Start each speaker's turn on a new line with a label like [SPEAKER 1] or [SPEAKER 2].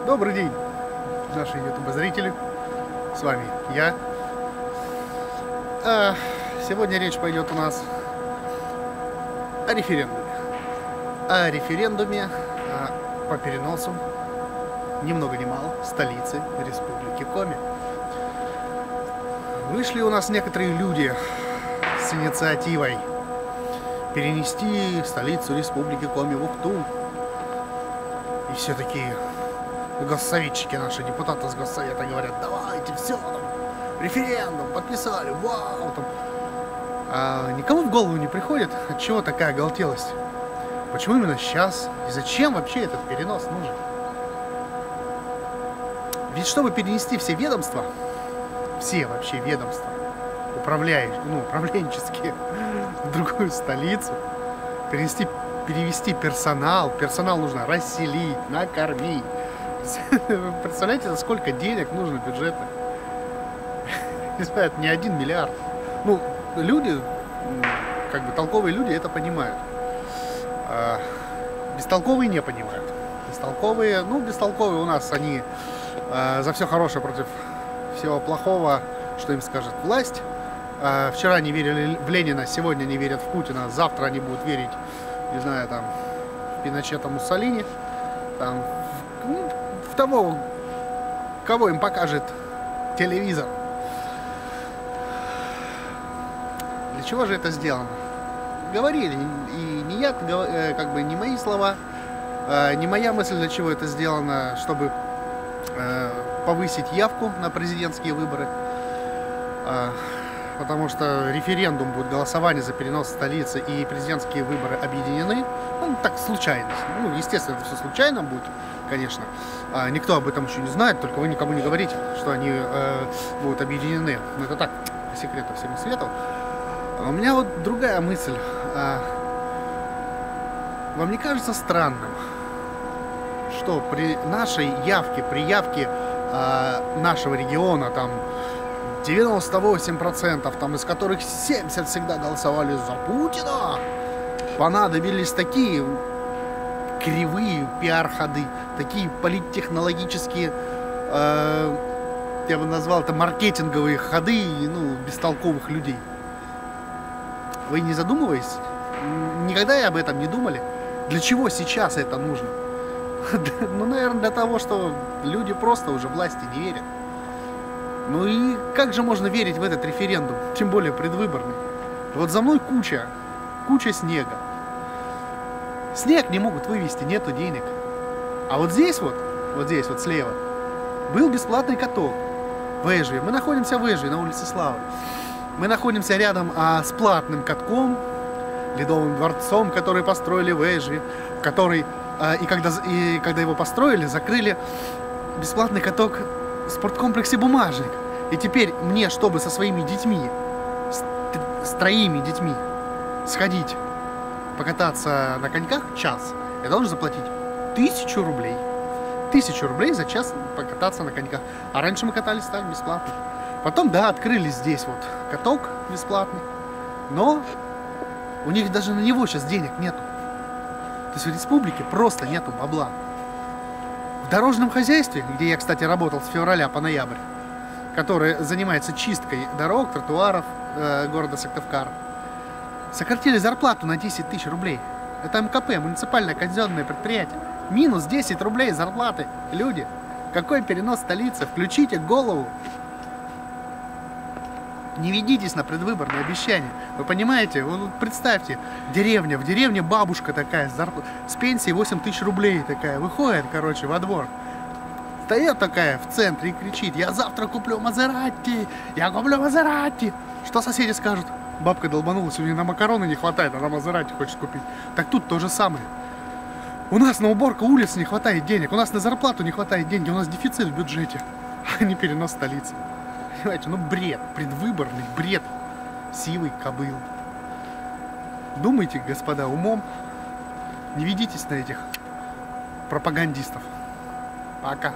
[SPEAKER 1] Добрый день, наши YouTube-зрители. С вами я. Сегодня речь пойдет у нас о референдуме. О референдуме по переносу, ни много ни мало, столицы Республики Коми. Вышли у нас некоторые люди с инициативой перенести столицу Республики Коми в Ухту. И все такие госсоветчики, наши депутаты с госсовета говорят: давайте, все, там, референдум, подписали, вау, там. А никому в голову не приходит, от чего такая оголтелость. Почему именно сейчас? И зачем вообще этот перенос нужен? Ведь чтобы перенести все ведомства, все вообще ведомства, управленческие, в другую столицу, перевести персонал нужно расселить, накормить. Представляете, за сколько денег нужно бюджета? Не знаю, это не 1 миллиард. Ну, люди, как бы толковые люди это понимают. А бестолковые не понимают. Бестолковые у нас, они за все хорошее против всего плохого, что им скажет власть. Вчера не верили в Ленина, сегодня не верят в Путина, завтра они будут верить, не знаю, там, в Пиночета, Муссолини, там, в того, кого им покажет телевизор. Для чего же это сделано? Говорили, и не я, как бы не мои слова, не моя мысль, для чего это сделано, чтобы повысить явку на президентские выборы. Потому что референдум будет, голосование за перенос столицы и президентские выборы объединены. Ну, так, случайность. Ну, естественно, это все случайно будет, конечно. Никто об этом еще не знает, только вы никому не говорите, что они будут объединены. Но это так, по секрету всему свету. У меня вот другая мысль. Вам не кажется странным, что при нашей явке, при явке нашего региона, там, 98%, там, из которых 70 всегда голосовали за Путина, понадобились такие кривые пиар-ходы, такие политтехнологические, я бы назвал это маркетинговые ходы, ну, бестолковых людей. Вы не задумываетесь? Никогда об этом не думали? Для чего сейчас это нужно? Ну, наверное, для того, что люди просто уже власти не верят. Ну и как же можно верить в этот референдум, тем более предвыборный? Вот за мной куча снега. Снег не могут вывести, нету денег. А вот здесь вот слева, был бесплатный каток в Эжве. Мы находимся в Эжве, на улице Славы. Мы находимся рядом с платным катком, Ледовым дворцом, который построили в Эжве, который, когда его построили, закрыли бесплатный каток в спорткомплексе «Бумажник». И теперь мне, чтобы со своими детьми, с 3 детьми, сходить покататься на коньках час, я должен заплатить 1000 рублей. 1000 рублей за час покататься на коньках. А раньше мы катались так, бесплатно. Потом, да, открыли здесь вот каток бесплатный, но у них даже на него сейчас денег нету. То есть в республике просто нету бабла. В дорожном хозяйстве, где я, кстати, работал с февраля по ноябрь, который занимается чисткой дорог, тротуаров города Сыктывкар, сократили зарплату на 10 000 рублей. Это МКП, муниципальное казенное предприятие. Минус 10 рублей зарплаты. Люди, какой перенос столицы? Включите голову. Не ведитесь на предвыборные обещания. Вы понимаете? Вот представьте, в деревне бабушка такая с пенсией 8 000 рублей такая, выходит, короче, во двор. Стоит такая в центре и кричит: я завтра куплю Мазератти, я куплю Мазератти. Что соседи скажут? Бабка долбанулась, у нее на макароны не хватает, она Мазератти хочет купить. Так тут то же самое. У нас на уборку улиц не хватает денег, у нас на зарплату не хватает денег, у нас дефицит в бюджете, а не перенос столицы. Понимаете, ну бред, предвыборный бред сивый кобыл. Думайте, господа, умом, не ведитесь на этих пропагандистов. Пока.